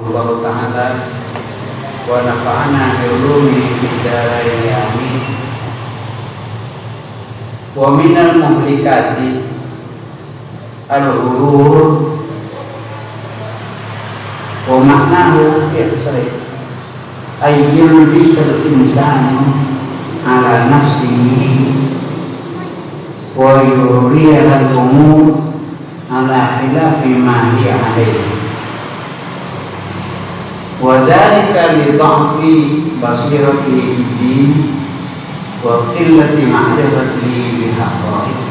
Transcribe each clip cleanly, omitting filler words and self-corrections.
Allah Ta'ala wa nafa'ana bi'ulumi bidarain amin. Wa minal muhlikati al-ghurur wa maknahu ayyul bisal insanu ala nafsihi wa yuriyah al-umur ala khilafi ma hiya alaihi wa dhalika li dha'fi basiratihi bid-din wa qillati ma'rifatihi bihaqa'ihi.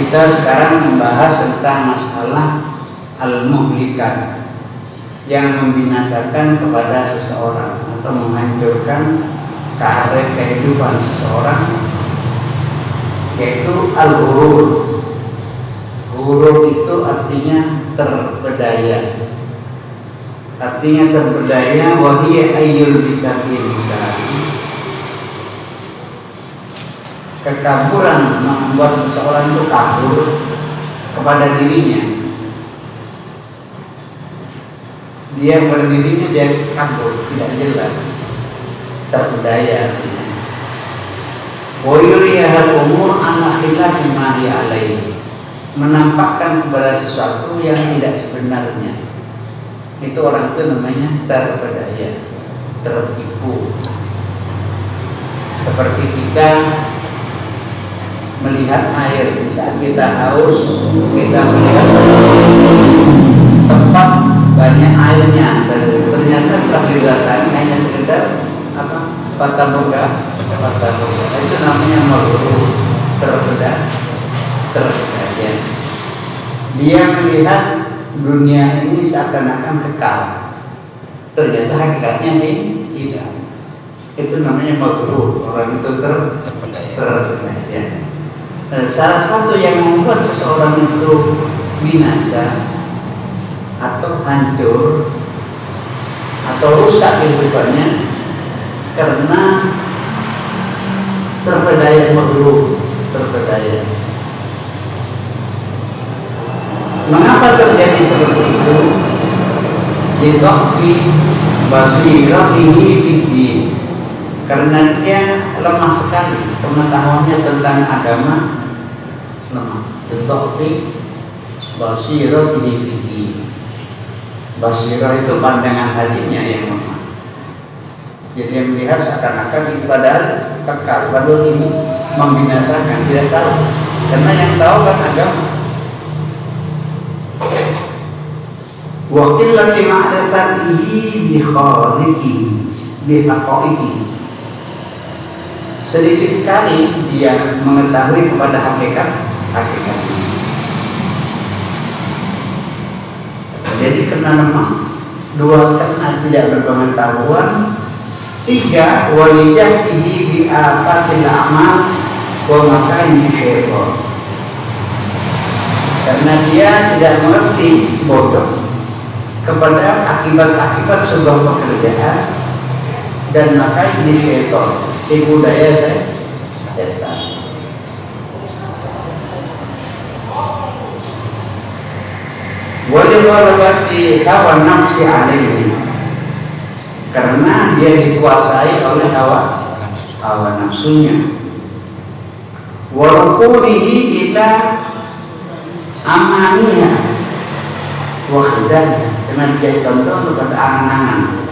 Kita sekarang membahas tentang masalah al-muhlikat yang membinasakan kepada seseorang atau menghancurkan karir kehidupan seseorang, yaitu al-ghurur. Ghurur itu artinya terpedaya. Artinya terpedaya, wahiyya ayyul bisa. Kekaburan membuat seseorang itu kabur kepada dirinya. Dia berdirinya dia kabur, tidak jelas, terpedaya. Wa yuriyahal umur ala khilafi ma hiya alaihi, menampakkan kepada sesuatu yang tidak sebenarnya. Itu orang itu namanya terpedaya, tertipu. Seperti kita melihat air, saat kita haus, kita melihat tempat banyak airnya, dan ternyata setelah didatangi hanya sekedar fataboga. Itu namanya maghurur, terpedaya. Dia melihat dunia ini seakan-akan kekal, ternyata hakikatnya tidak. Itu namanya maghurur, orang itu terpedaya. Salah satu yang membuat seseorang itu binasa atau hancur atau rusak kehidupannya karena terpedaya, maghurur, terpedaya. Mengapa terjadi seperti itu? Lidha'fi basiratihi bid-din, karena dia lemah sekali pengetahuannya tentang agama, lemah. Lidha'fi basiratihi bid-din. Basirah itu pandangan hatinya yang lemah. Jadi dia melihat seakan-akan itu padahal kekal, padahal ini membinasakan, tidak tahu. Karena yang tahu kan agama. Wa qillati ma'rifatihi bi khaliqihi bi haqa'ihi. Sedikit sekali dia mengetahui kepada hakikatnya. Jadi karena lemah, dua karena tidak berpengetahuan, tiga walijatihi bi afatil amal wa makaini syaitan. Karena dia tidak mengerti, bodoh kepada akibat-akibat sebuah pekerjaan dan makaini syaitan, tipu daya setan. Walibati hawa nafsi alaihi, karena dia dikuasai oleh hawa nafsunya. Warukurihi ila amaniha wa khidayah, karena dia condong kepada angan-angan.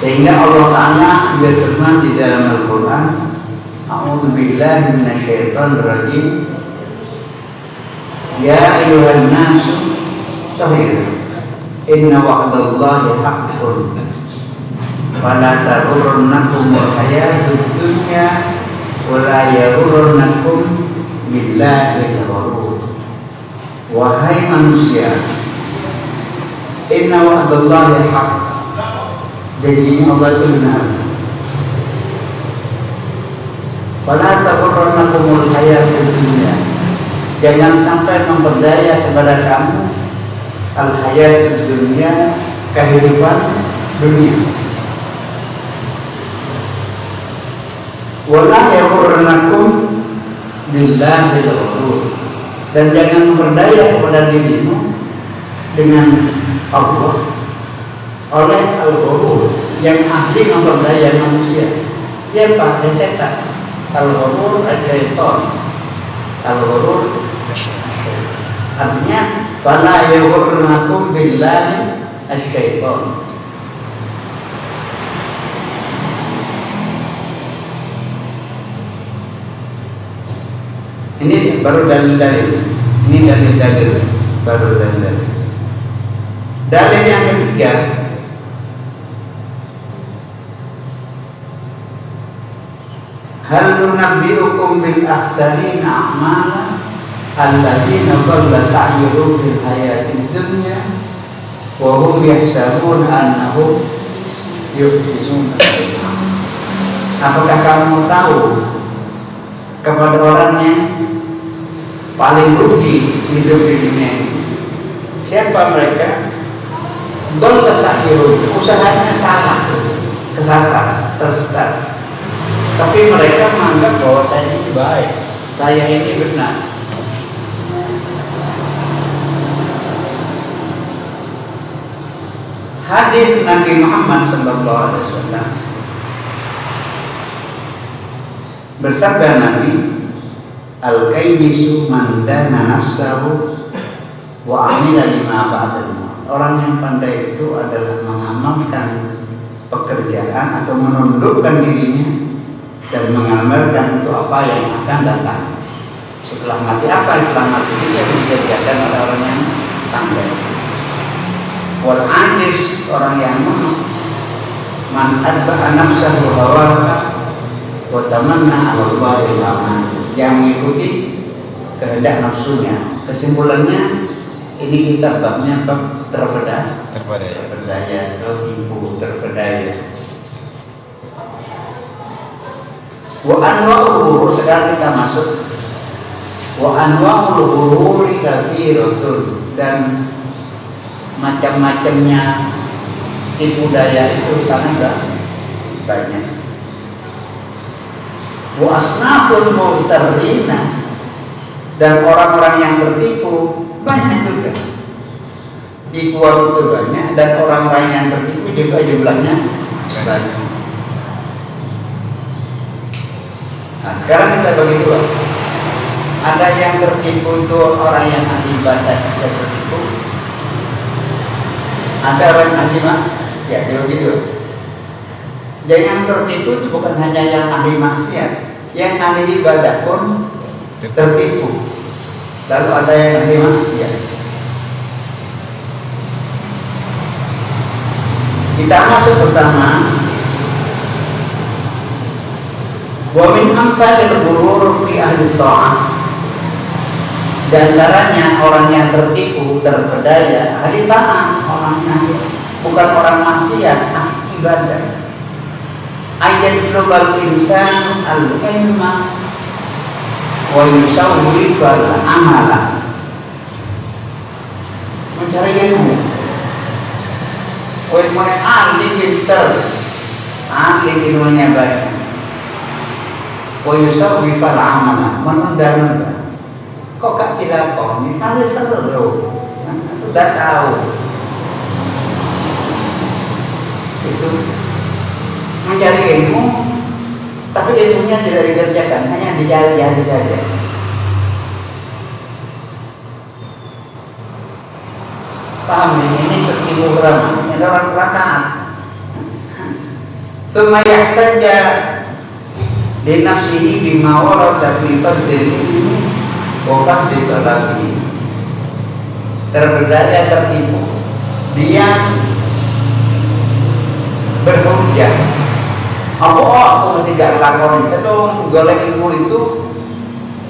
Sehingga Allah Ta'ala berfirman di dalam Al-Quran, A'udzu billahi minasyaitonir rajim, ya ayyuhan nasu sahih inna wa'dallahi haqqun fala taghurrannakumul hayatud dunya wa la yaghurrannakum billahi al-ghurur. Wahai manusia, inna wa'dallahi haqq, janjinya Allah itu benar. Fala taghurrannakumul hayatud dunya, jangan sampai memperdaya kepada kamu al-hayat dunia, kehidupan dunia. Wala yaghurrannakum billahi al-ghurur, dan jangan memperdaya kepada dirimu dengan Allah oleh al-ghurur yang ahli memperdaya manusia. Siapa? Ya setan. Al-ghurur al-syaitan. Al-ghurur artinya fala yaghurrannakum billahi asy-syaitan. Ini baru dalil-dalil. Ini dalil-dalil baru dalil-dalil. Dalil yang ketiga, hal nunabbi'ukum bil akhsarina a'mala alladzina dhalla sa'yuhum fil hayatid dunya wa hum yahsabuna annahum yuhsinuna sun'ah. Apakah kamu tahu kepada orang yang paling rugi hidup di dunia ini? Siapa mereka? Dhalla sa'yuhum, usahanya salah, kesasar, tersesat. Tapi mereka menganggap bahwa saya ini baik, saya ini benar. Hadis Nabi Muhammad SAW, bersabda Nabi, al-qayyisu man dana nafsahu wa amila lima ba'dal maut. Orang yang pandai itu adalah mengamalkan pekerjaan atau menundukkan dirinya dan mengamalkan untuk apa yang akan datang setelah mati. Apa setelah mati itu yang dikerjakan oleh orang yang pandai. Wal ajis, orang yang man adba'a nafsahu hawaha wa tamanna 'ala Allahil aman, yang mengikuti kehendak nafsunya. Kesimpulannya ini kita babnya bab terpedaya, tertipu, terpedaya. Wa anwa'ul, sekarang kita masuk. Wa anwa'ul ghururi katsiratun, dan macam-macamnya tipu daya itu sangat banyak. Wa asnaful mu'tarrina, dan orang-orang yang tertipu banyak juga. Tipuan itu banyak dan orang-orang yang tertipu juga jumlahnya banyak. Nah, sekarang kita bagi dua. Ada yang tertipu itu orang yang ahli ibadah bisa tertipu. Ada orang ahli maksiat, jadi begitu. Dan yang tertipu itu bukan hanya yang ahli maksiat, yang ahli ibadah pun tertipu. Lalu ada yang ahli maksiat. Kita masuk pertama. Wa min amsalil ghurur fi ahli ta'ah. Dan caranya orang yang tertipu, terpedaya, ahli ta'ah, orang yang bukan orang maksiat, ahli ibadah. Ayat global insan al-ilma wa yusawwi wal amala. Mencari ilmu. Ilmu ahli pintar, ahli ilmunya baik. Wa yusawwi wal amala, menunda-nunda. Kok gak dilakoni? Kan wis seru lho. Aku udah tahu. Itu mencari ilmu, tapi ilmunya tidak dikerjakan, hanya dicari-cari saja. Paham ini tertipu pertama. Ini orang rakaat. Semayah saja di nafsihi bima warada fi fadlihi bukan lagi terpedaya, tertipu. Dia berhujah, aku masih gak lakoni. Tapi golek ilmu itu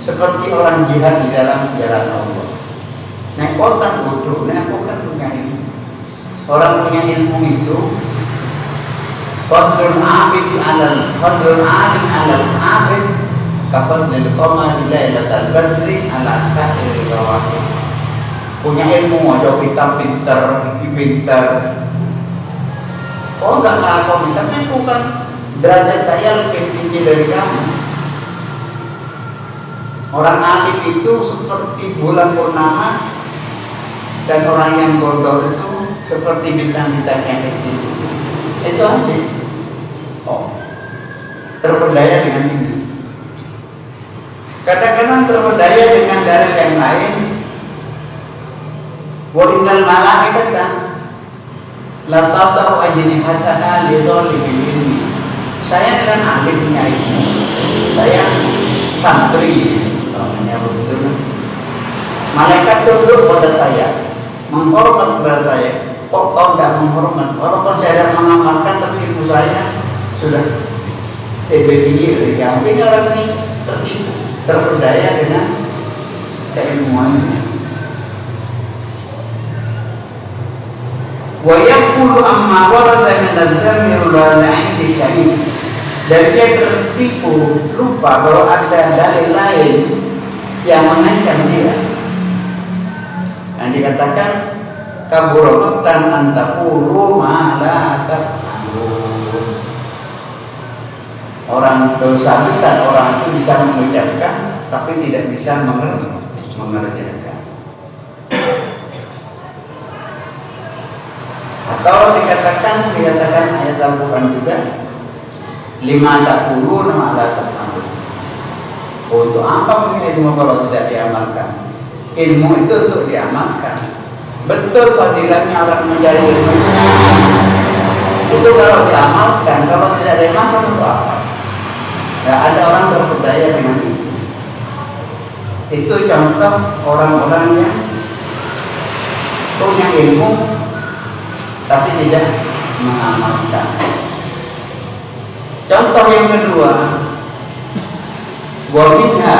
seperti orang jihad di dalam jalan Allah. Nek otak bodoh, nek aku kan punya ilmu. Orang punya ilmu itu fadlul abid alal abid kafadlil qamari lailatal badri ala sa'iril kawakib. Punya ilmu aja kita pintar, pintar. Oh enggak ngakoni, tapi bukan derajat saya lebih tinggi dari kamu. Orang alim itu seperti bulan purnama, dan orang yang bodoh itu seperti bintang-bintang yang kecil. Itu aja. Terpedaya dengan ini. Kadang-kadang terpedaya dengan dalil yang lain. Wa innal malaikata la tata'u ajnihataha li thalibil ilmi. Saya dengan alimnya ini, saya santri, namanya begitu. Malaikat tunduk pada saya, menghormat kepada saya. Kok kau tidak menghormat? Walaupun saya tidak mengamalkan, tapi ilmu saya sudah TBDI. Ini orang ini tertipu, terpedaya dengan keilmuannya. Wa yaqulu amma warada min al-dhammi la na'indi syahid. Dan dia tertipu, lupa bahwa ada dalil lain yang mengancam dia. Dan dikatakan kaburatan antaqulu ma la taf'alun. Orang dosa besar, orang itu bisa mengucapkan tapi tidak bisa mengerjakan. Atau dikatakan ayat Al-Quran juga, lima taqulu ma la taf'alun. Untuk apa punya ilmu kalau tidak diamalkan? Ilmu itu untuk diamalkan. Betul fadilahnya orang mencari ilmu itu kalau diamalkan, kalau tidak diamalkan untuk apa? Tidak ada orang terpedaya dengan itu. Itu contoh orang-orang yang punya ilmu tapi tidak mengamalkan. Contoh yang kedua, wa minha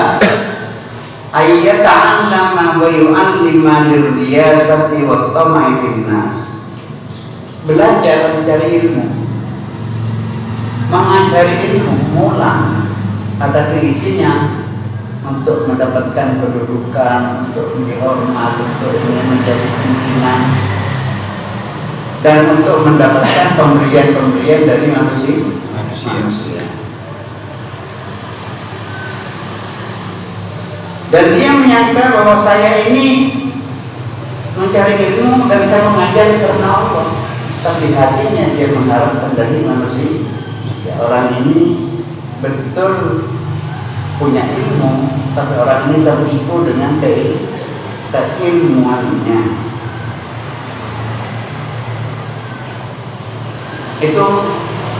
ayyata'allama wa yu'allima lirriyasati wa tama'i bin nas. Belajar mencari ilmu, mengajari ilmu, mulang ada isinya untuk mendapatkan kedudukan, untuk dihormat, untuk menjadi pimpinan, dan untuk mendapatkan pemberian-pemberian dari manusia. Dan dia menyangka bahwa saya ini mencari ilmu dan saya mengajar karena Allah. Tapi hatinya dia mengharapkan dari manusia. Orang ini betul punya ilmu, tapi orang ini tertipu dengan keilmuannya.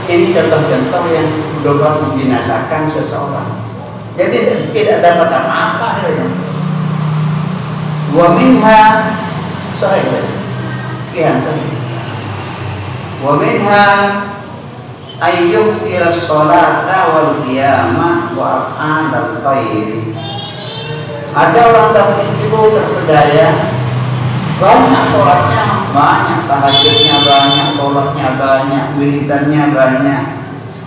Ini contoh-contoh yang dapat membinasakan seseorang. Jadi tidak dapat apa-apa ya. Wa minha wa minha ayyuqil sholata wal qiyamah wa af'al khair. Ada orang terpedaya, banyak sholatnya, banyak tahajudnya, banyak sholatnya, banyak wiridannya, banyak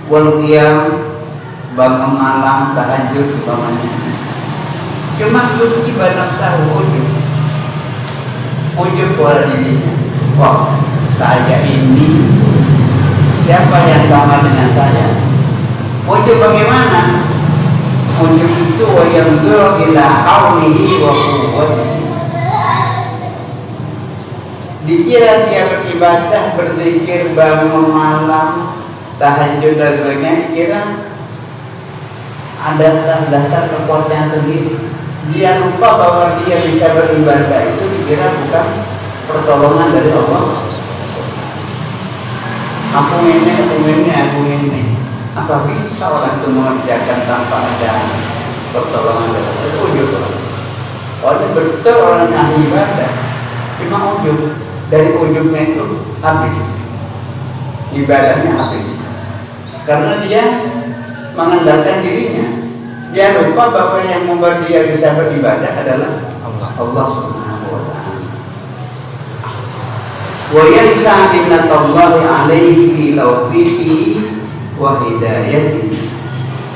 wal qiyam, bangun malam, tahajud umpamanya. Cuma ibadah nafsu ujub pada dirinya. Wah, saya ini siapa yang sama dengan saya? Ujub bagaimana? Ujub itu wayanzur ila haulihi wa quwwatihi. Dikira dia beribadah, berzikir, bangun malam, tahajud dan sebagainya, dikira ada dasar kekuatan sendiri. Dia lupa bahwa dia bisa beribadah itu dikira bukan pertolongan dari Allah. Aku ini. Apa bisa orang itu mengerjakan tanpa ada pertolongan dari Allah? Itu ujub. Ini betul orang yang ahli ibadah, cuma ujub. Dari ujubnya itu habis, ibadahnya habis, karena dia mengandalkan dirinya. Dia lupa bahwa yang membuat dia bisa beribadah adalah Allah Subhanahu wa ta'ala. Wa yansa minnatallahi alaihi fi taufiqihi wa hidayatihi.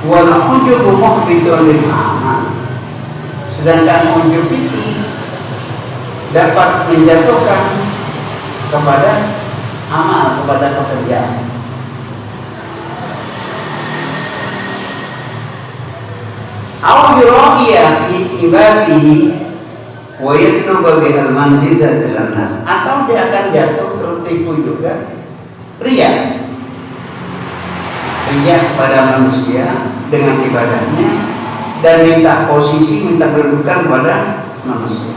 Wal ujubu muhbitun lil amal. Sedangkan ujub itu dapat menjatuhkan kepada amal, kepada pekerjaan. Au yurahiya ittibabihi wa yatlubu bihal manzilata lin nas. Atau dia akan jatuh begitu juga riya pada manusia dengan ibadahnya dan minta posisi, minta kedudukan pada manusia.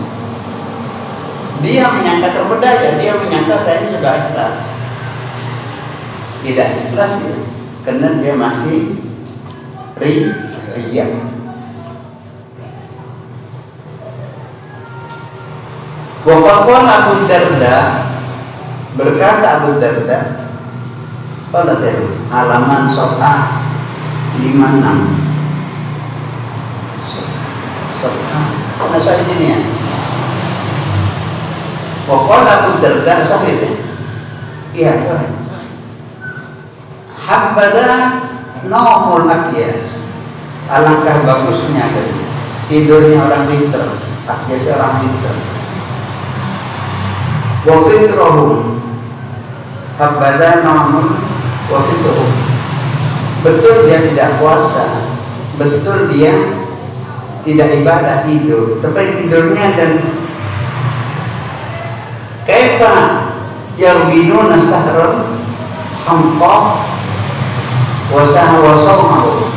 Dia menyangka terpedaya, dia menyangka saya ini sudah ikhlas. Tidak ikhlas dia, karena dia masih riya. Waqala Abu Darda, berkata Abu Darda, pada saya halaman Sofah 56. Sofah, mana saya ini ya? Waqala Abu Darda sahih ya? Iya, sahih. Habbada naumul akyas, alangkah bagusnya tidurnya orang pintar, akyas orang pintar. Wa fitrahum habbada naumul wa fitrahum, betul dia tidak puasa, betul dia tidak ibadah, tidur, tapi tidurnya dan kaifa yarbinuna sahran hamqa wa sahawasaumahu,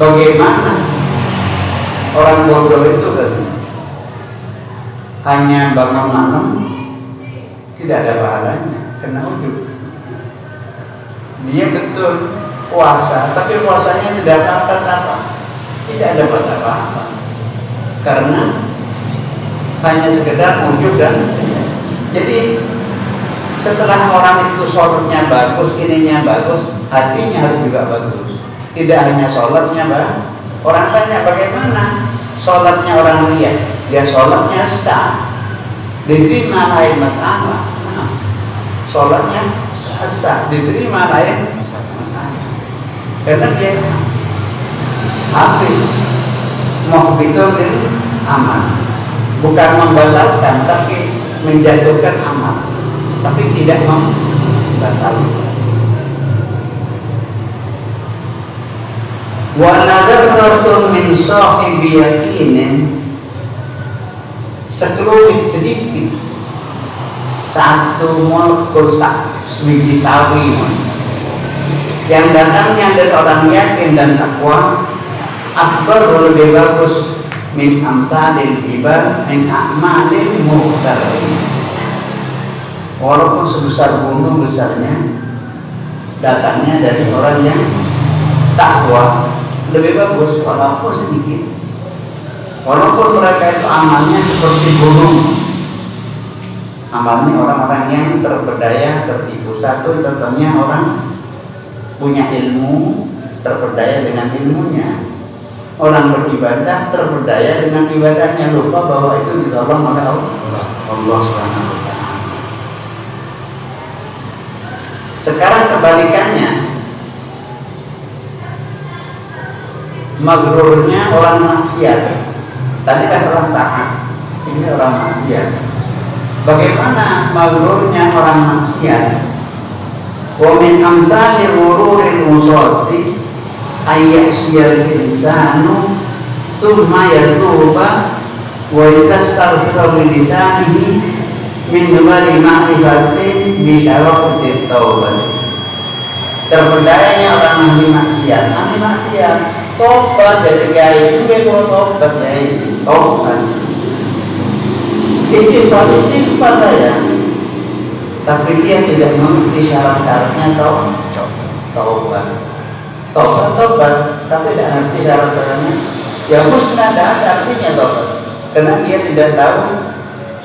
bagaimana orang bodoh itu kan hanya bangun malam tidak ada pahalanya, kena ujub. Dia betul puasa, tapi puasanya tidak dapat apa, tidak dapat apa-apa, karena hanya sekedar ujub. Dan jadi setelah orang itu sholatnya bagus, ininya bagus, hatinya harus juga bagus. Tidak hanya sholatnya bagus. Orang tanya bagaimana sholatnya orang riya, ya sholatnya sah, diterima lain masalah. Sholatnya sah, diterima lain masalah, karena dia habis muhbitul amal, bukan membatalkan tapi menjatuhkan amal, tapi tidak membatalkan. Wa nadarratun min sahibi yaqinin, sekelumit sedikit, satu mulkul sebiji sawi yang datangnya dari orang yakin dan takwa, akbar lebih bagus min amsalil jibal min a'malil muhtarin. Walaupun sebesar gunung besarnya, datangnya dari orang yang takwa, lebih bagus walaupun sedikit. Walaupun mereka itu amalnya seperti gunung, amalnya orang-orang yang terpedaya, tertipu. Satu, contohnya orang punya ilmu, terpedaya dengan ilmunya. Orang beribadah terpedaya dengan ibadahnya, lupa bahwa itu ditolong oleh Allah Subhanahu wa Ta'ala. Sekarang kebalikannya, magrurnya orang maksiat. Tadi kan orang taat, ini orang maksiat. Bagaimana magrurnya orang maksiat? Wa min amthali ghururil musati ayyasiyal insanu thumma yatuba wa yastaghfiru bi lisanihi min ghairi ma'rifatin bi syaratil taubat. Terpedayanya orang ahli maksiat, tobat dari kiai itu dia tobat kiai, tobat. Istighfar saya, tapi dia tidak mengerti syarat-syaratnya tobat, tapi tidak mengerti syarat-syaratnya. Ya musnah, tidak ada artinya tobat, karena dia tidak tahu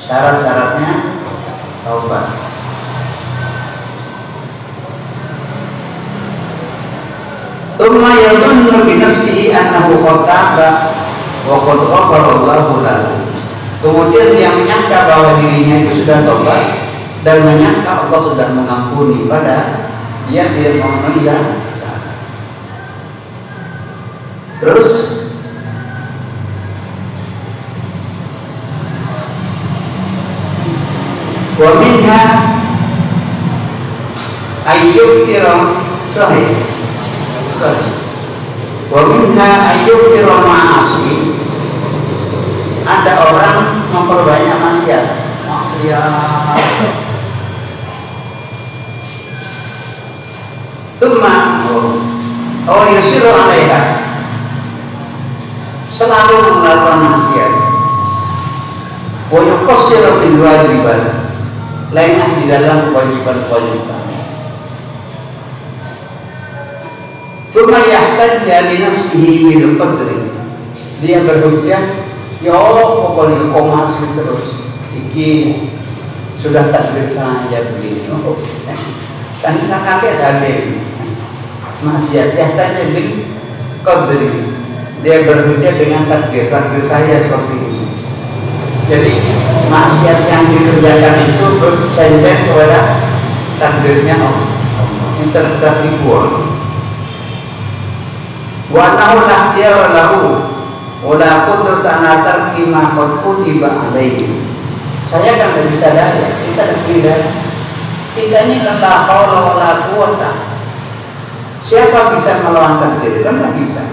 syarat-syaratnya taubat. Tsumma yadhunnu bi nafsihi annahu qad taba wa qad ghafara Allahu lahu. Kemudian dia menyangka bahwa dirinya itu sudah tobat dan menyangka Allah sudah mengampuni, padahal dia tidak memenuhi syarat. Terus wa minha ayyuftira sahih wa minha ayyuftira ma'asi, ada orang memperbanyak maksiat Tsumma yusiru alaiha, selalu melakukan maksiat. Wa yuqassiru fil wajibat, lengah di dalam kewajiban-kewajiban. Tsumma yahtajja li nafsihi bil qadri, dia berhujjah, ya Allah pokoknya kau masih terus iki sudah takdir saya begini. Oh, kan kakek hadir maksiat yahtajja bil qadri, dia berhujjah dengan takdir saya seperti ini. Jadi maksiat yang dikerjakan itu bersender kepada takdirnya Allah, yang tertipuan. Wa nahu lahtiyara lahu wala qudrata ala tarki ma qad kutiba alaihi. Saya kan tidak bisa daya, kita tidak ini la haula wala quwata. Siapa bisa melawan takdir? Kan tidak bisa.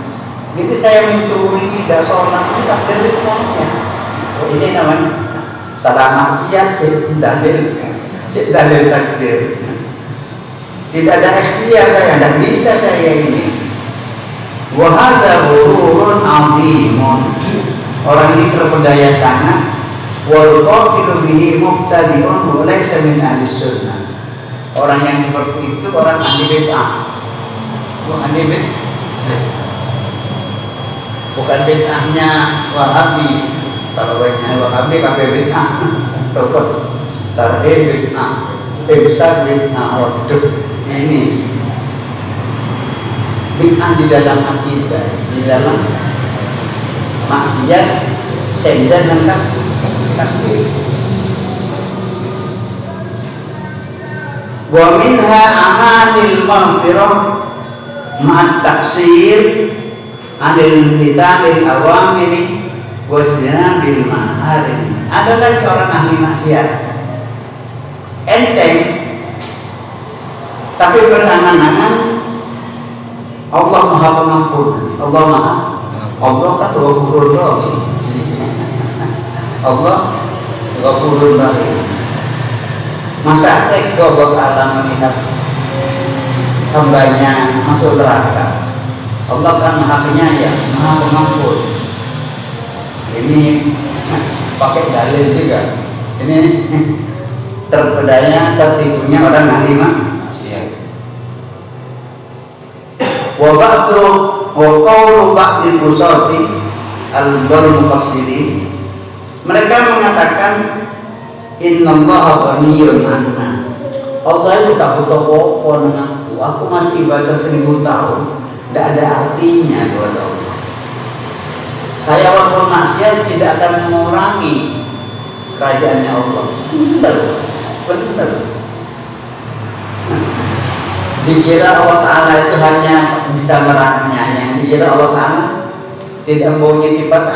Jadi saya mencuri, tidak sholat, ini takdir semuanya. Oh, ini namanya salah maksiat, dalil takdir. Tidak ada ikhtiar saya, tidak bisa saya ini. Wa hadza ghururun 'azimun. Orang ini terpedaya sangat. Wal qatilu bihi mubtadi'un wa laysa min ahli sunnah. Orang yang seperti itu orang ahli bid'ah. Bukan bid'ahnya Wahabi. Kalau banyak Wahabi kabeh bid'ah. Tokot tarhib bid'ah. Besar bid'ah. Waduh, ini bid'ah di dalam akidah, di dalam maksiat, sender dan takdir. Wa minha amanil maghfirah ma'at taksir anil hitamil awamiri wasnabil maharim. Ada lagi orang ahli maksiat enteng tapi berangan-angan Allah Maha Pengampun. Allah kan Ghafurur Rahim. Allah Ghafurur Rahim. Masa tega Allah melihat hambanya masuk neraka. Allah kan Maha Penyayang, Maha Pengampun. Ini pakai dalil juga. Ini terpedaya tertipunya orang ahli maksiat. Wa ba'du wa qawlu ba'dil usati al-mufassirin, mereka mengatakan innallaha ghaniyun 'anna. Allah itu tak butuh apa-apa dengan aku masih ibadah 1000 tahun, tidak ada artinya buat Allah. Saya walaupun maksiat tidak akan mengurangi kerajaannya Allah. Benar. Dikira Allah Ta'ala itu hanya bisa menyayang. Dikira Allah Ta'ala tidak mempunyai sifat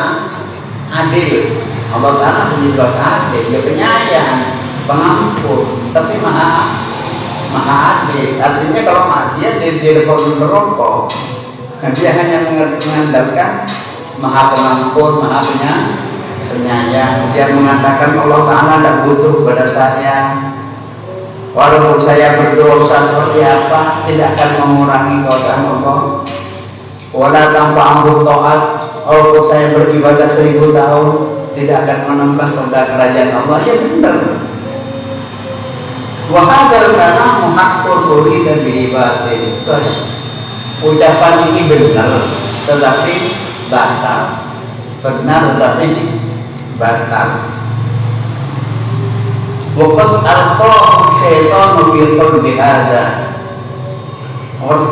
adil. Allah Ta'ala punya sifat adil, dia penyayang, pengampun, tapi maha adil. Artinya kalau maksiat dia perlu merokok, dia hanya mengandalkan maha pengampun, maha penyayang. Dia mengatakan Allah Ta'ala tidak butuh pada saya. Walaupun saya berdosa seperti apa, tidak akan mengurangi dosa Allah. Wala tanpa ampuh ta'at, walaupun saya beribadah 1000 tahun, tidak akan menambah pada kerajaan Allah. Ya benar. Wa hadzal kalamu haqqun urida bihi batil. Ucapan ini benar, tetapi batal. Benar tetapi batal. Waqad alqahu syaitanu fi qalbi hadza.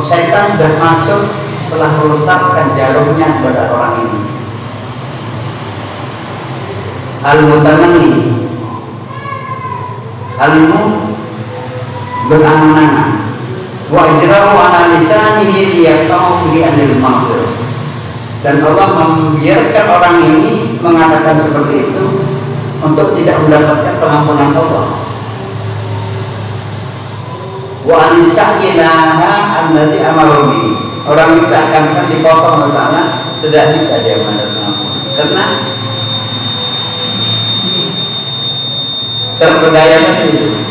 Syaitan sudah masuk, telah meletakkan jarumnya pada orang ini. Al-mutananni, al-mu berangan-angan, wa ijra'u ala lisanihi liyaqa'u bi anil maghfirah. Dan Allah membiarkan orang ini mengatakan seperti itu untuk tidak mendapatkan pengampunan Allah. Wa anisa'ilaha alladhi amarobi, orang itu akan dipotong oleh Allah, tidak bisa dia mendapatkan pengampunan karena terpedaya itu.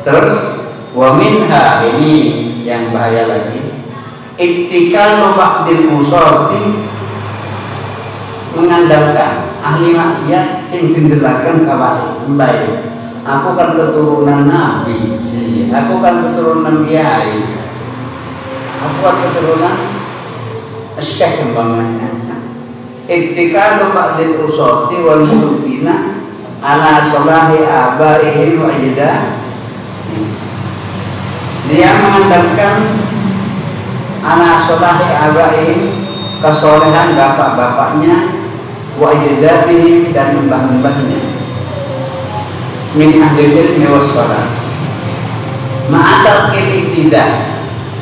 Terus Wa minha, ini yang bahaya lagi, ittikalu ba'dil usati, mengandalkan ahli maksiat sing dindelaken kawali baik. Aku kan keturunan nabi, aku kan keturunan kiai, aku kan keturunan syekh umpamanya. Ittikalu ba'dil usati wal mulkina ala salahi abaihim wa ajdadihim. Dia mengandalkan ala salahi abaihim, kesolehan bapak-bapaknya, wa ajdadihim, dan mbah-mbahnya, min ahli ilmi wassalam. Ma'atal kini tidak,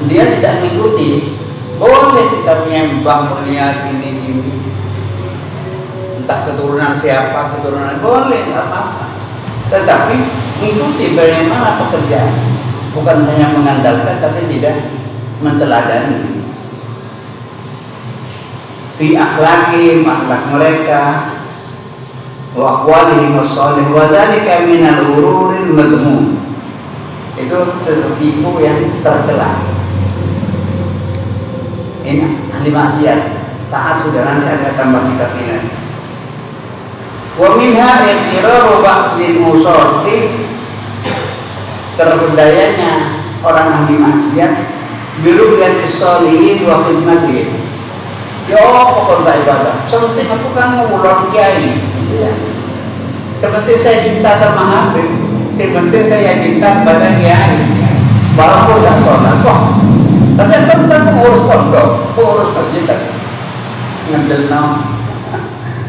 dia tidak mengikuti. Boleh kita menyembah melihat ini, entah keturunan siapa, keturunan boleh, nggak apa-apa. Tetapi mengikuti bagaimana pekerjaan, bukan hanya mengandalkan tapi tidak menteladani. Fi akhlaqihim, akhlak mereka, wa aqwalihim as-salih, wa dzalika minal ururil madmum. Itu tertipu yang tercela. Ini ahli maksiat, taat sudah, nanti ada tambah kitab ini. Wa minha iqtiraru ba'dil usati, terbudayanya orang ahli maksiat biru'yatis sholihin wa khidmatihim. Yo pokok ibadah, seperti aku kan ngulon kiai, seperti saya cinta sama Habib, seperti saya cinta pada kiai, walaupun tidak sholat kok, tapi kan mengurus pondok, mengurus masjid,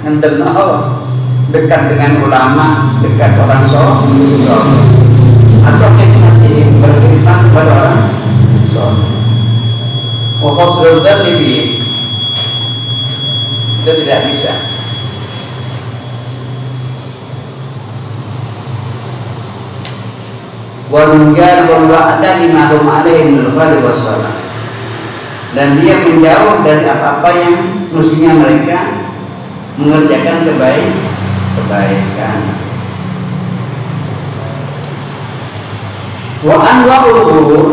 ngendelno, dekat dengan ulama, dekat orang soleh, atau khidmati, berkhidmat kepada orang soleh. Wa husnul dzanni bihi, itu tidak bisa. Walunggar wa'ada lima rum alaihim al-fadl wassalam, dan dia menjauh dari apa-apa yang mestinya mereka mengerjakan kebaikan. Wa anwa'ul ghurur,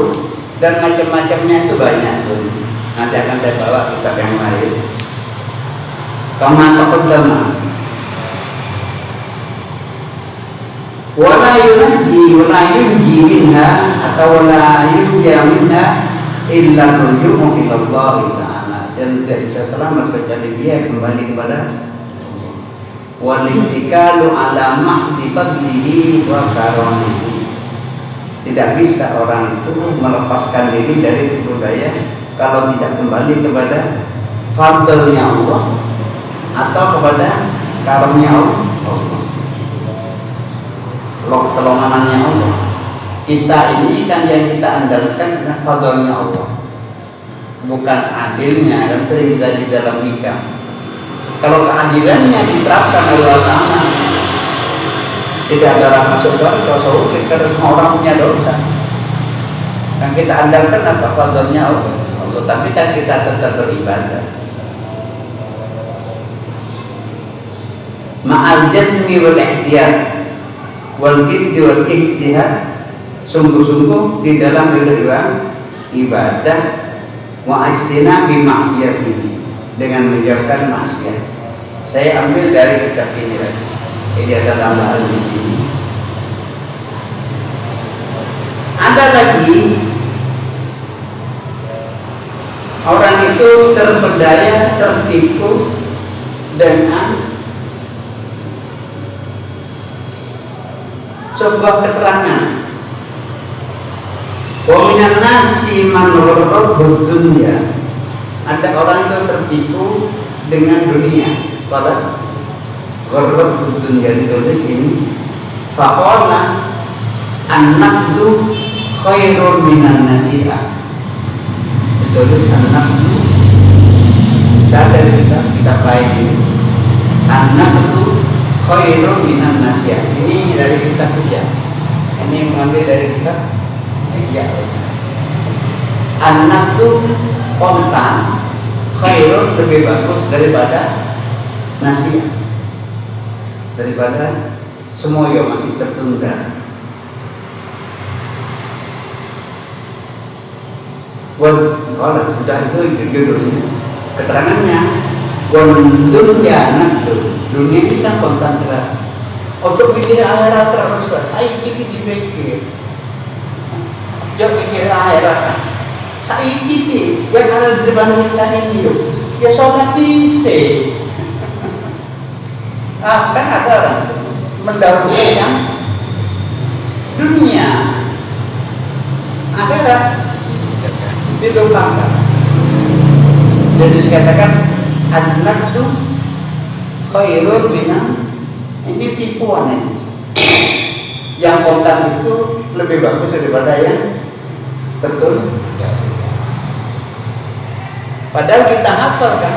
dan macam-macamnya itu banyak tuh. Nanti akan saya bawa kitab yang lain. Kama taqaddama, wala yunji minha, atau wala yunja minha illa ruju'u ila Allah Ta'ala, dan tidak bisa selamat kecuali dia kembali kepada wal ittikalu ala mahdi fadlihi wa karamihi. Tidak bisa orang itu melepaskan diri dari budaya kalau tidak kembali kepada fadlnya Allah atau kepada karunia Allah, kelonganannya Allah. Kita ini kan yang kita andalkan adalah fadlnya Allah, bukan adilnya, dan sering kita di dalam hikam. Kalau keadilannya diterapkan oleh Allah, tidak ada orang masuk surga, karena semua orang punya dosa. Yang kita andalkan apa? Fadlnya Allah. Tapi kan kita tetap beribadah. Ma'al jasmi wal ihtiyat wal jiddi wal ijtihad, sungguh-sungguh di dalam ibadah, wa ijtinabi maksiatihi, dengan menjauhkan maksiat. Saya ambil dari kitab ini lagi. Ini ada tambahan di sini. Ada lagi orang itu terpedaya, tertipu dengan sebuah keterangan. Wa minan nasi man gharrathu dunya, ada orang itu tertipu dengan dunia. Pada gharrathu dunya ditulis ini, faqala an-naqdu khairun minan nasi'ah. Ditulis an-naqdu, dari kita baik ini, an-naqdu khairun minan nasi'ah. Ini dari kitab Hujjah. Ini mengambil dari kitab Hujjah. Anak tuh kontan, khairun lebih bagus daripada nasi'ah, daripada semoyo masih tertunda. Kalau sudah itu judulnya, keterangannya dunia dunia ini kan kontan serah. Untuk pikir akhirat terus, saya pikir dipikir. Jangan pikir akhirat. Saya pikir yang ada di depan kita ini, ya sholat isi. Kan ada orang mendahului yang dunia, akhirat dilupakan. Jadi dikatakan anak itu khairun minas. Ini tipuan ya. Yang kontan itu lebih bagus daripada yang betul. Padahal kita hafal kan.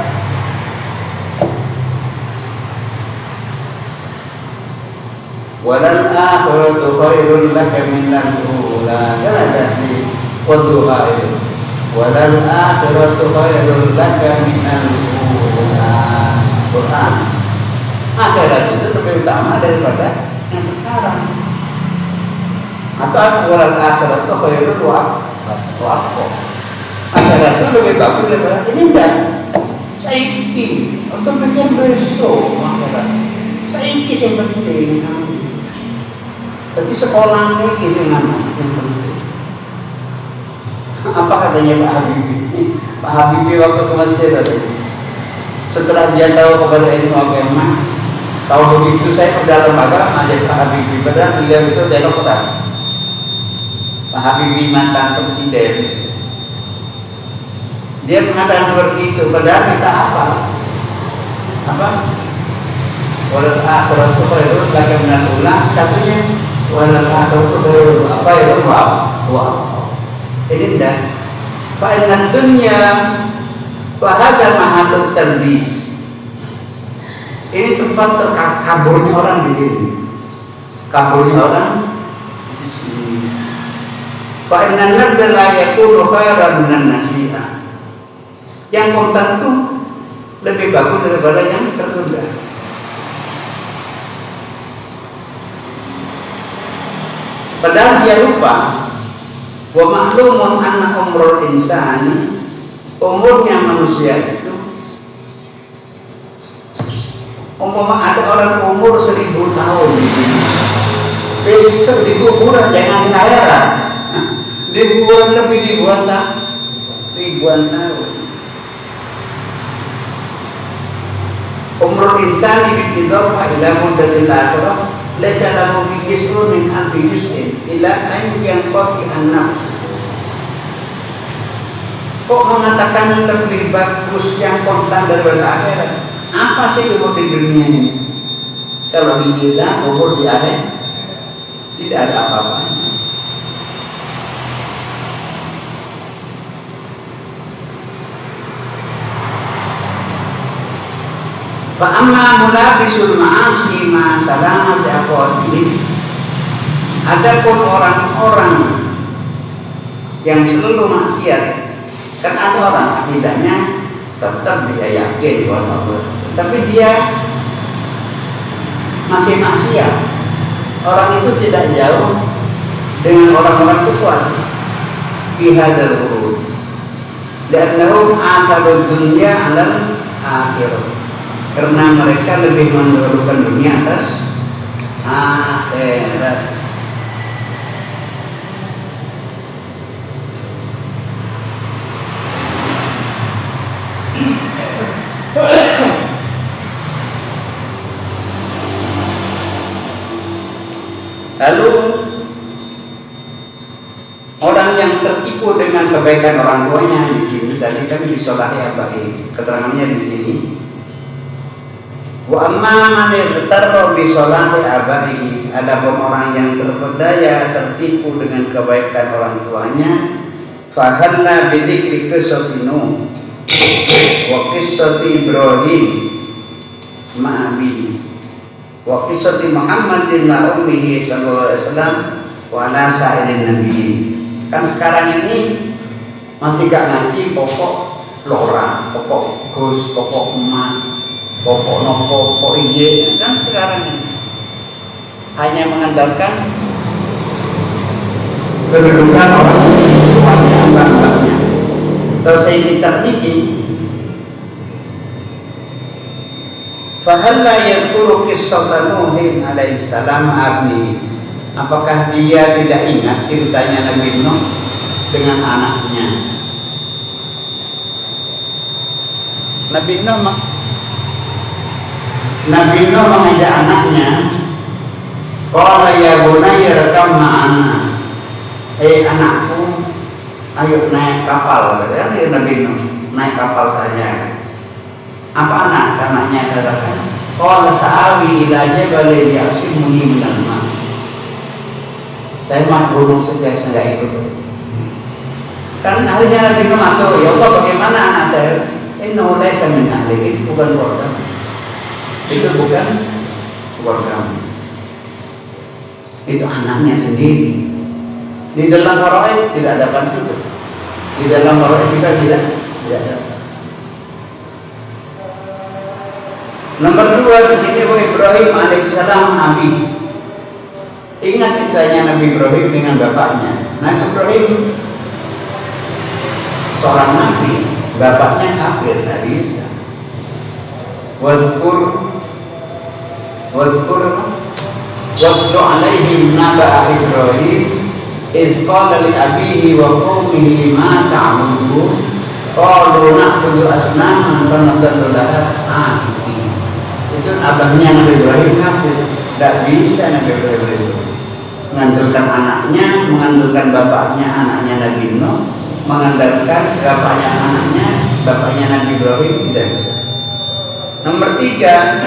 Walal akhiratu khairun laka minal ula. Kan ada di wadduha itu. Walal akhiratu khairun laka minal ula. Quran. Akhirat itu lebih utama daripada yang sekarang. Atau walal akhirat itu khairun wa akhirat itu lebih bagus daripada ini enggak. Saiki untuk bikin besok akhirat. Saiki yang penting. Tapi sekolah ini yang penting. Apa katanya Pak Habibie? Pak Habibie waktu ke Mesir tadi. Setelah dia tahu kepada ilmu agama, tahu begitu saya pada lembaga ngajak Pak Habibie, padahal beliau itu demokrat. Pak Habibie mantan presiden. Dia mengatakan seperti itu, padahal kita apa? Walal akhiratu khairun laka minal ula. Satunya walal akhiratu khairun apa ya? Wah. Ini enggak. Fa inna dunya wa hadza mahallut talbis. Ini tempat terkaburnya orang di sini. Kaburnya orang di sini. Fa inna an-nadra la yakunu khairan minan nasiha. Yang kontan itu lebih bagus daripada yang tertunda. Padahal dia lupa wa maklumun anna umrul insani, umurnya manusia itu umpama ada orang umur 1000 tahun besok di kuburan jangan di akhirat ribuan tahun. Umrul insani bididhafa ila muddatil akhirah laysa lahu juz'un min alfi juz'in ila an yanqati an-nafs. Kok mengatakan lebih bagus yang kontan daripada akhirat? Apa sih umur di dunia ini? Kalau dikira umur di akhirat tidak ada apa-apanya. Fa amma mulabisul ma'asi ma salamat aqwatihi. Adapun orang-orang yang selalu maksiat, kan ada orang akidahnya tetap dia yakin bahwa Allah, tapi dia masih maksiat. Orang itu tidak jauh dengan orang-orang kufar fi hadzal urud. Li'annahum atharud dunya 'alal akhirah. Karena mereka lebih mendahulukan dunia atas akhirat. Lalu orang yang tertipu dengan kebaikan orang tuanya di sini tadi kami disolahi abai, keterangannya di sini. Wa amma man yaghtarra bi sholati abaihi, adapun orang yang terpedaya tertipu dengan kebaikan orang tuanya, fa halla bi dzikri qissati Nuh wa qissati Ibrahim ma'abi wa qissati Muhammadin ma ummihi sallallahu alaihi wasallam wa ala sa'irin nabiyyin. Kan sekarang ini masih gak ngaji pokok lora, pokok gus, pokok emas, pokok nopo, pokok iye. Kan sekarang ini hanya mengandalkan kedudukan orang tuanya, bapaknya. selesai kitab ini, fahalla yadhkuru qissata Nuhin alaihissalam abni. Apakah dia tidak ingat ceritanya Nabi Nuh dengan anaknya? Nabi Nuh mengajak anaknya, qala ya bunayya rakam ma'ana. Anakku, ayo naik kapal. Kata Nabi Nuh, naik kapal saja. Apa anaknya katakan? Qala sa'awi ila jabalin ya'simuni minal ma'. Saya mah gunung saja, saya nggak ikut. Kan harusnya Nabi Nuh matur, ya Allah bagaimana anak saya? Innahu laysa min ahlik, itu bukan program. Itu bukan program. Itu anaknya sendiri. Di dalam faraid tidak ada pansudah. Di dalam faraid juga tidak ada. Nomor 2 di sini Ibrahim alaihissalam Abi. Ingat ceritanya Nabi Ibrahim dengan bapaknya. Nabi Ibrahim seorang nabi, bapaknya kafir, tidak bisa. Wadkur alaihim naba'a Ibrahim idh qala li abihi wa qawmihi ma ta'budu qalu na'budu asnaman wa nadallu laha a'ibin. Itu abahnya Nabi Ibrahim kafir, tidak bisa Nabi Ibrahim mengandalkan anaknya, mengandalkan bapaknya, anaknya Nabi Nuh, mengandalkan bapaknya anaknya, bapaknya Nabi Ibrahim, tidak bisa. Nomor 3,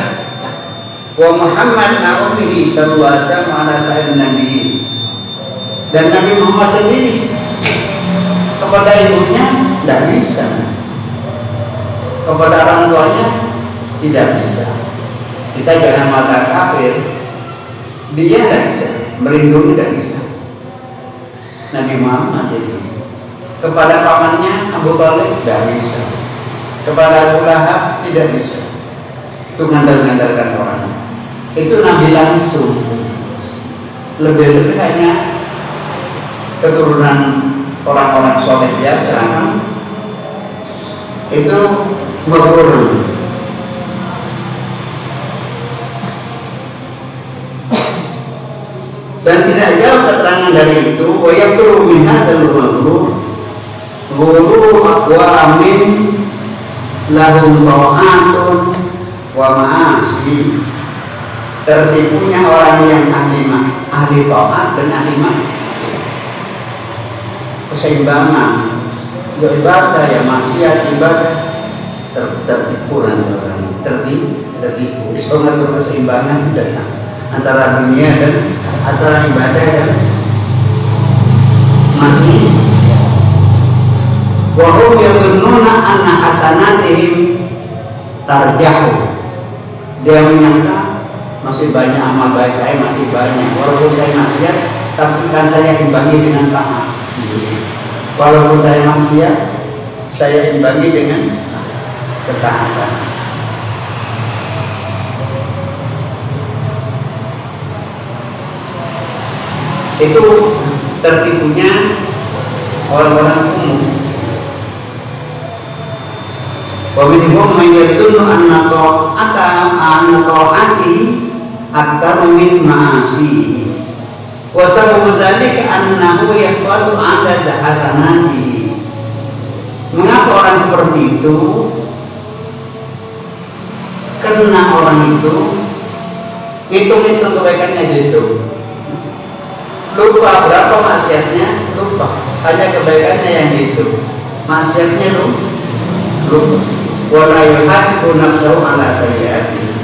wa Muhammad na'umihi sallallahu alaihi wasallam ala sa'ir Nabi. Dan Nabi Muhammad sendiri kepada ibunya tidak bisa, kepada orang tuanya tidak bisa. Kita jangan mata kafir, dia tidak bisa, melindungi tidak bisa. Nabi Muhammad itu kepada pamannya Abu Talib tidak bisa, kepada Abu Lahab tidak bisa. Itu ngandalkan orang. Itu Nabi langsung. Lebih-lebih hanya keturunan orang-orang soleh biasa, itu berkurang. Dan tidak jauh keterangan dari itu. Wa yaqulu min hadzal guru aqwamin lahum ta'atun wa ma'asi. Tertipunya orang yang ahli ta'at dan ahli maksiat. Keseimbangan, ya ibadah, ya maksiat, ibadah, tertipu nanti orang, tertipu. Disonat keseimbangan dan antara dunia dan antara ibadah dan maksiat. Wa hum yadhunnuna anna hasanatihim tarjahu. Dia menyangka masih banyak amal baik saya, masih banyak. Walaupun saya maksiat, tapi kan saya imbangi dengan taat. Walaupun saya maksiat, saya imbangi dengan ketaatan. Itu tertipunya orang-orang umum. Wa minhum man yadunnu anna ta'ati aktsar min ma'asi. Wa sababu dzalika annahu yaqadu 'adad hasanati. Mengapa orang seperti itu? Karena orang itu hitung-hitung kebaikannya gitu. Lupa berapa maksiatnya, lupa. Hanya kebaikannya yang gitu. Maksiatnya lupa. Wala yuhasibu nafsahu ala sayyi'atihi.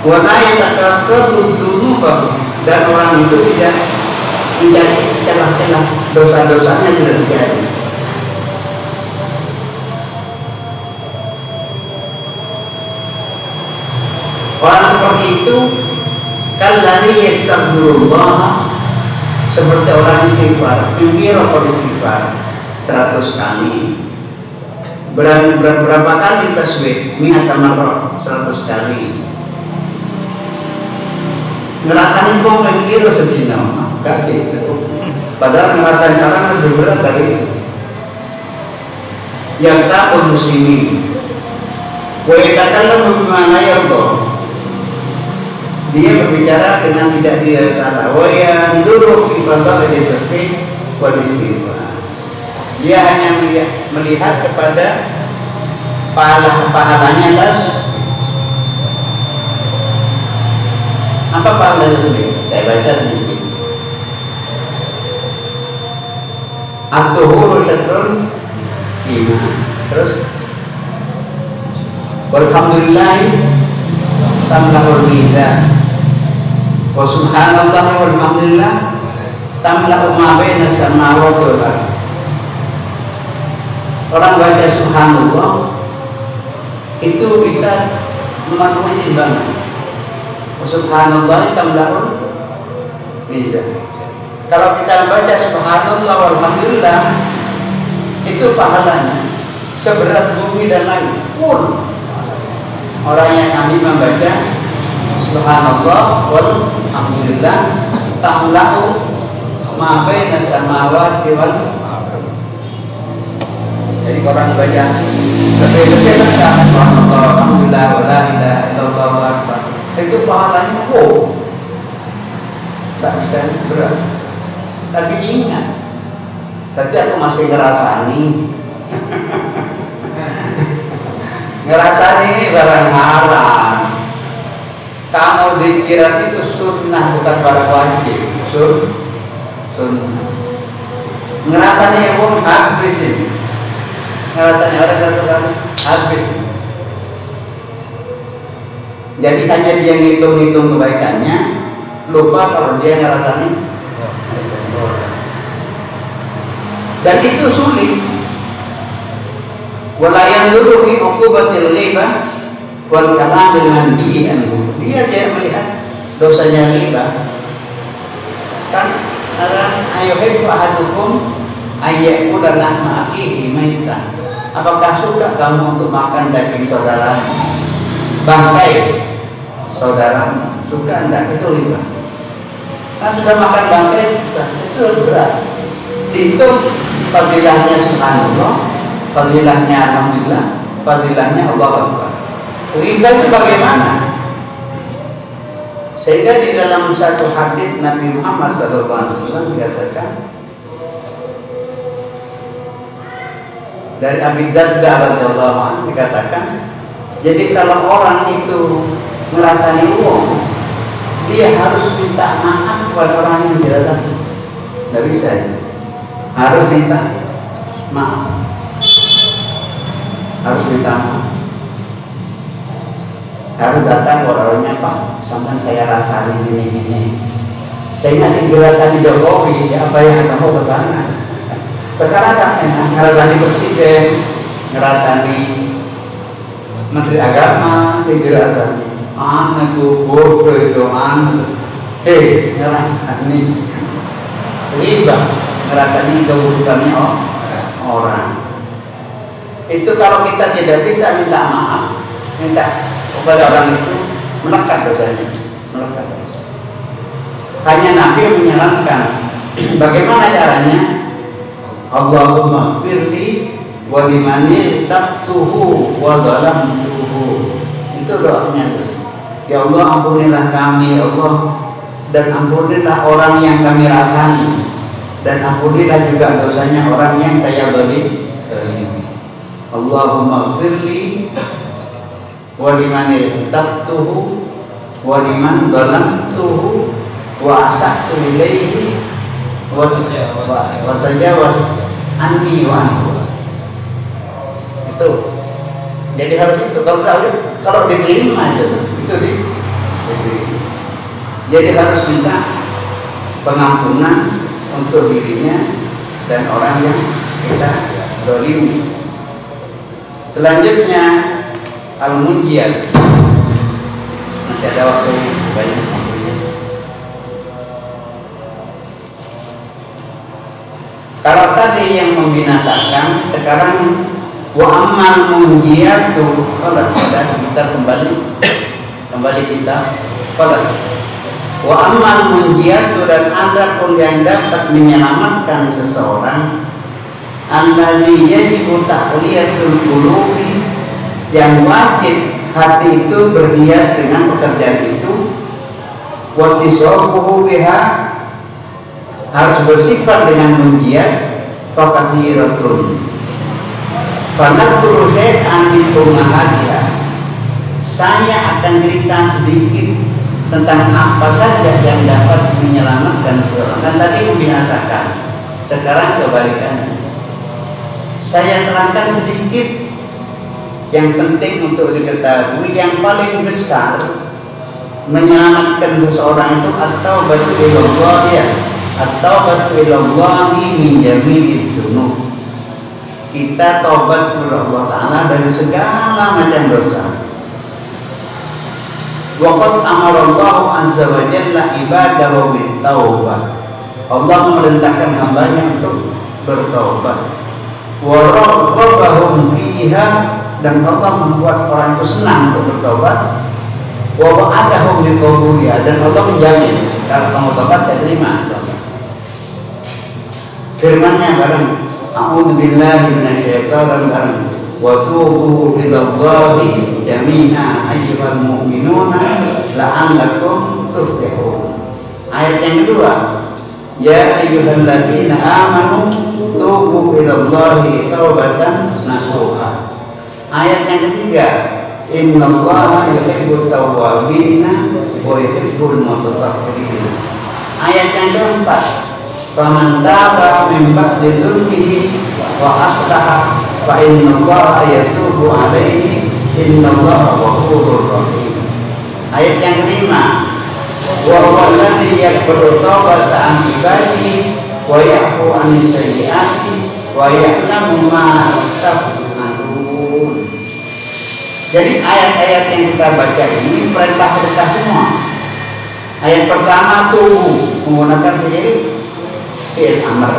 Wala yatakaffatu dzunubahu. Dan orang itu tidak menjadi celah-celah dosa-dosanya tidak terjadi. Orang seperti itu kalladzi yastaghfirullah, seperti orang istighfar, bimbiro istighfar 100 kali. Berapa kali tasbih? Mi'ata marrah, 100 kali. Ngerasain kok bimbiro sedina, enggak gitu. Padahal ngerasain sekarang lebih berat dari itu. yang takut muslimin wa yatakallamu bima la yarda, dia berbicara dengan tidak dia kata wa yanzuru fi fadha'il tasbih wal istighfar, dia hanya melihat kepada pahalanya las. Apa pahala itu? Saya baca sedikit. At-tuhuru syatrul iman. Terus walhamdulillah tamlahul mizan wa subhanallah walhamdulillah tamlahu ma baina samawati wal ardh. Orang baca subhanallah itu bisa memenuhi timbangan. Subhanallah tamlahul mizan. Kalau kita baca subhanallah walhamdulillah, itu pahalanya seberat bumi dan langit pun. Orang yang ahli membaca subhanallah walhamdulillah tamlahu ma baina samawati wal ardh. Jadi orang baca lebih-lebih subhanallah walhamdulillah wala ilaha illallah wallahu akbar, itu pahalanya tak bisa berat. Tapi ingat, tadi aku masih ngerasani ini barang haram. Kamu dikira itu sunnah bukan barang wajib. Sunnah. Ngerasani pun habis ini. Ngerasani orang habis. Jadi hanya dia ngitung-ngitung kebaikannya, lupa kalau dia ngerasani. Dan itu sulit. Wala yanzuru fi uqubatil ghibah wal kalam dengan dia tidak melihat dosanya ghibah. Kan ayuhibbu ahadukum ayyakula lahma akhihi maitan. Apakah suka kamu untuk makan daging saudara, bangkai saudara? Suka enggak? Itu ghibah. Kan sudah makan bangkai, itu berat. Itu fadilahnya subhanallah, fadilahnya alhamdulillah, fadilahnya Allah Akbar. Ghibah itu bagaimana? Sehingga di dalam satu hadis Nabi Muhammad SAW dikatakan dari Abi Darda radhiyallahu anhu, dikatakan, jadi kalau orang itu ngerasani uang, dia harus minta maaf kepada orang yang dirasani. Tidak bisa ya? Harus minta maaf. Harus minta maaf. Harus datang ke orangnya, Pak, sampai saya rasani ini. Saya ngasih dirasani Jokowi, ya apa yang kamu ke sana? Sekarang kan enak, ngerasani presiden, ngerasani menteri agama, saya dirasani. Itu bodoh itu ngerasani ghibah, ngerasani keburukannya orang. Itu kalau kita tidak bisa minta maaf, minta kepada orang itu, melekat dosanya, melekat dosa. Hanya Nabi menyarankan bagaimana caranya. Allahumma firli wa limani taqtuhu wa zalamtuhu. Itu doanya tuh. Ya Allah, ampunilah kami, ya Allah, dan ampunilah orang yang kami rasani, dan ampunilah juga dosanya orang yang saya beri. Allahumma firli wa limani taqtuhu wa liman zalamtuhu wa asahtu ilaihi wa tajawaz anni wa anhu. Itu jadi harus itu. Kalau diterima aja itu jadi harus minta pengampunan untuk dirinya dan orang yang kita zalimi. Selanjutnya al-munjiyat. Masih ada waktu banyak. Kalau tadi yang membinasakan, sekarang wa ammal munjiyatu. Kalau kita kembali kita kalau wa ammal munjiyatu, dan ada pun yang dapat menyelamatkan seseorang alladzi yajibu tahliyatul qulubi, yang wajib hati itu berhias dengan pekerjaan itu, wa tisabuhu biha, harus bersifat dengan mengiat, faqatiratun fanadhkuru syai'an min umahatiha, saya akan cerita sedikit tentang apa saja yang dapat menyelamatkan seseorang. Dan tadi membinasakan, sekarang kebalikannya. Saya terangkan sedikit yang penting untuk diketahui, yang paling besar menyelamatkan seseorang itu at-taubatu ilallah, ya, at-taubatu ilallahi min jami'id dzunub. Kita taubat kepada Allah Ta'ala dari segala macam dosa. Waqad amarallahu azza wa jalla ibadahu bit-taubah. Allah memerintahkan hambanya untuk bertaubat. Wa raghhabahum fiha, dan Allah membuat orang itu senang untuk bertobat. Wa wa'adahum biqabuliha, dan Allah menjamin kalau kamu tobat saya terima. Firman-Nya bareng, a'udzubillahi minasyaitonir rajim, wa tubu ilallahi jami'an ayyuhal mu'minuna la'allakum tuflihun. Ayat yang kedua, ya ayyuhalladzina amanu tubu ilallahi taubatan nasuha. Ayat yang ketiga, innallaha yuhibbut tawwabina wa yuhibbul mutatahhirin. Ayat yang keempat, faman taba min ba'di dzulmihi wa aslaha fa innallaha yatubu alaihi innallaha ghafurur rahim. Ayat yang kelima, wa huwa alladzi yaqbalu tawbata an ibadihi wa ya'fu 'anis sayyi'ati wa ya'lamu ma taf'alun. Jadi ayat-ayat yang kita baca ini perintah-perintah semua. Ayat pertama tubuh, menggunakan fi'il amr.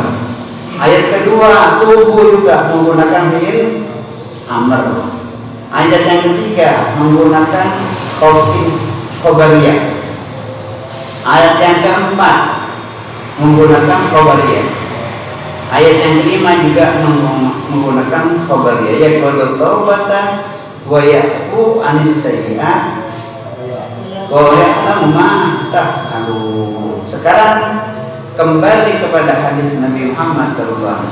Ayat kedua tubuh juga menggunakan fi'il amr. Ayat yang ketiga menggunakan khobariyah. Ayat yang keempat menggunakan khobariyah. Ayat yang kelima juga menggunakan khobariyah. Ya qul taubatan wa ya'fu 'anis sayyi'at wa ya'lamu ma taf'alun. Sekarang kembali kepada hadis Nabi Muhammad SAW.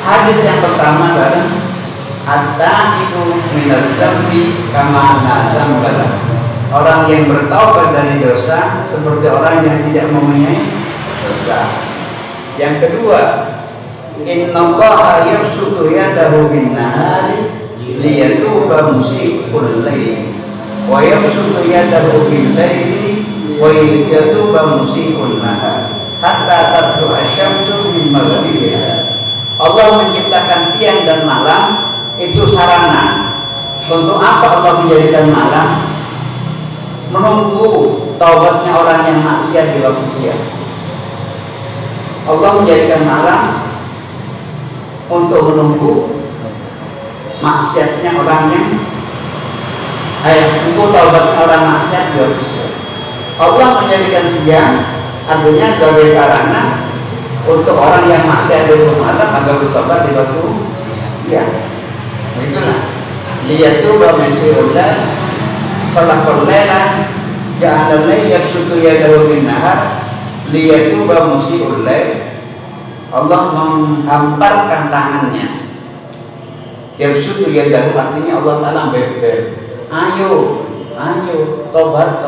Hadis yang pertama adalah at-taibu minadz dzambi kama la dzamba lahu. Orang yang bertaubat dari dosa seperti orang yang tidak mempunyai dosa. Yang kedua, innallaha yabsutu yadahu bin-nahari liyatuba musii'ul lail wa yabsutu yadahu bil-laili wa yatuba musii'un nahar hatta tatlu'a asy-syamsu min maghribiha. Allah menciptakan siang dan malam itu sarana. Untuk apa Allah menjadikan malam? Menunggu taubatnya orang yang maksiat di waktu siang. Allah menjadikan malam untuk menunggu maksiatnya orang yang menunggu taubat orang maksiat di waktu siang. Allah menjadikan siang artinya sebagai sarana untuk orang yang maksiat di waktu malam agar bertobat di waktu siang. Begitulah. Liyatuba musii'ul-lail falaqul laila ja'ala yabsutu yadahu bin-nahar liyatuba musii'ul-lail. Allah menghamparkan tangannya. Yabsutu yadahu artinya Allah Ta'ala beber. Ayo tobat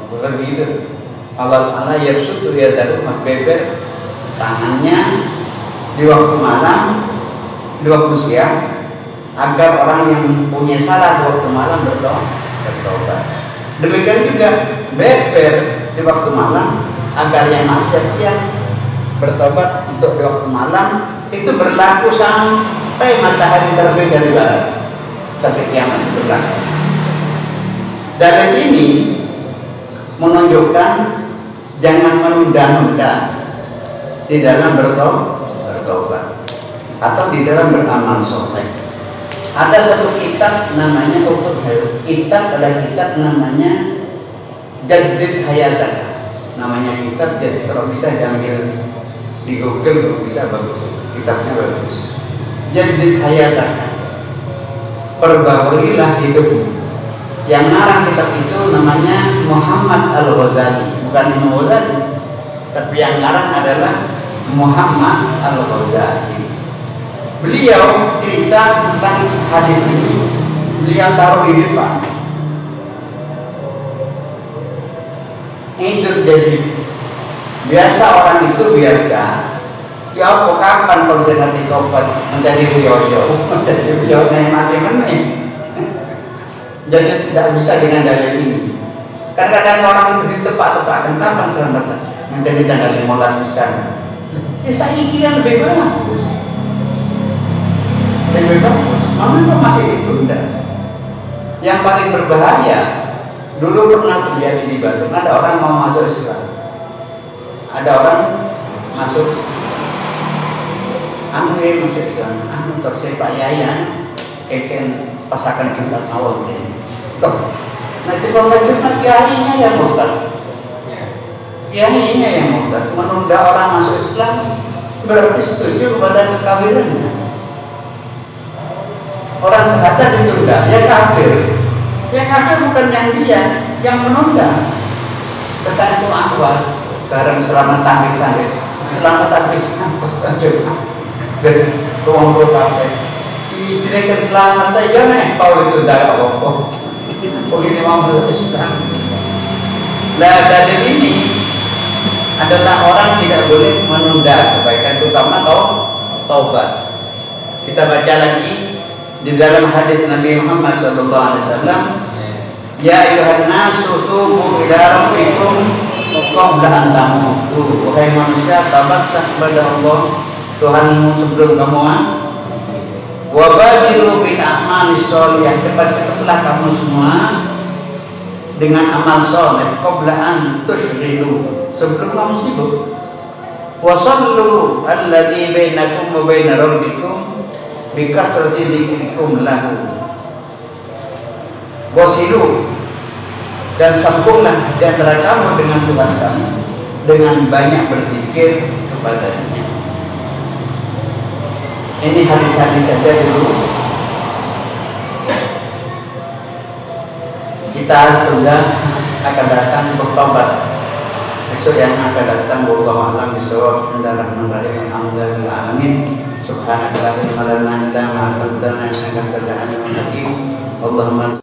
begitu. Allah Ta'ala yabsutu yadahu beber tangannya di waktu malam, di waktu siang, agar orang yang punya salah di waktu malam bertobat. Demikian juga beber di waktu malam agar yang maksiat siang bertobat untuk di waktu malam. Itu berlaku sampai matahari terbit dari barat, sampai kiamat itu berlaku. Dalil ini menunjukkan jangan menunda-nunda di dalam bertobat atau di dalam beramal soleh. Ada satu kitab namanya kitab namanya Jaddid Hayatan. Namanya kitab, jadi kalau bisa diambil Di Google bisa bagus, kitabnya bagus. Jadi hayatah, perbaurilah hidupmu. Yang ngarang kitab itu namanya Muhammad Al-Ghazali, bukan Imam Ghazali, tapi yang ngarang adalah Muhammad Al-Ghazali. Beliau cerita tentang hadis ini, beliau taruh di depan. Itu jadi biasa, orang itu biasa. Ya apa kapan kalau saya nanti tobat menjadi riyo-riyo, menjadi riyo mati menih. Jadi tidak bisa dengan dalil ini. Kadang-kadang orang itu ditepak-tepakkan kapan selamat menjadi tanggal 15 besar. Ya saya kira lebih bagus. Lebih bagus. Mengapa masih ditunda? Yang paling berbahaya, dulu pernah terjadi di Bandung, ada orang mau masuk Islam. Ada orang masuk masuk Islam, tersepak yayan, keken pasakan Jumat awal ini. Nah itu kalau Jumat kiainya yang murtad, kiainya yang murtad, menunda orang masuk Islam berarti setuju kepada kekafirannya. Orang sengaja ditunda, ya kafir. Ya kafir bukan yang dia, yang menunda. Kesan itu akhwat, bareng selamat tampil-tampil, selamat tampil-tampil, dan kelompok kafir. Dinaikkan selamat aja nih, kau itu darah apa? Begini mau Islam. Nah dari ini adalah orang tidak boleh menunda kebaikan, terutama taubat. Kita baca lagi di dalam hadis Nabi Muhammad SAW, ya ayuhan nasu tubu ila rabbikum qabla an tamutu. Wahai manusia, tabatlah kepada Allah Tuhanmu sebelum kamu wa badiru bil a'malis sholihah, cepat-cepatlah kamu semua dengan amal soleh qabla an tusyridu, sebelum kamu sibuk. Wa sallu alladzi bainakum wa baina rabbikum bi kathrati dzikrikum lahu. Wasilu, dan sambunglah di antara kamu dengan Tuhan kamu dengan banyak berzikir kepadanya. Ini hadis-hadis saja dulu. Kita tunda akan datang bertobat besok yang akan datang. Wallahu a'lam bishawab. Bismillahirrahmanirrahim. Alhamdulillahil alamin. Subhanallah wa bihamdihi la ilaha illa anta astaghfiruka wa atubu ilaik. Allahumma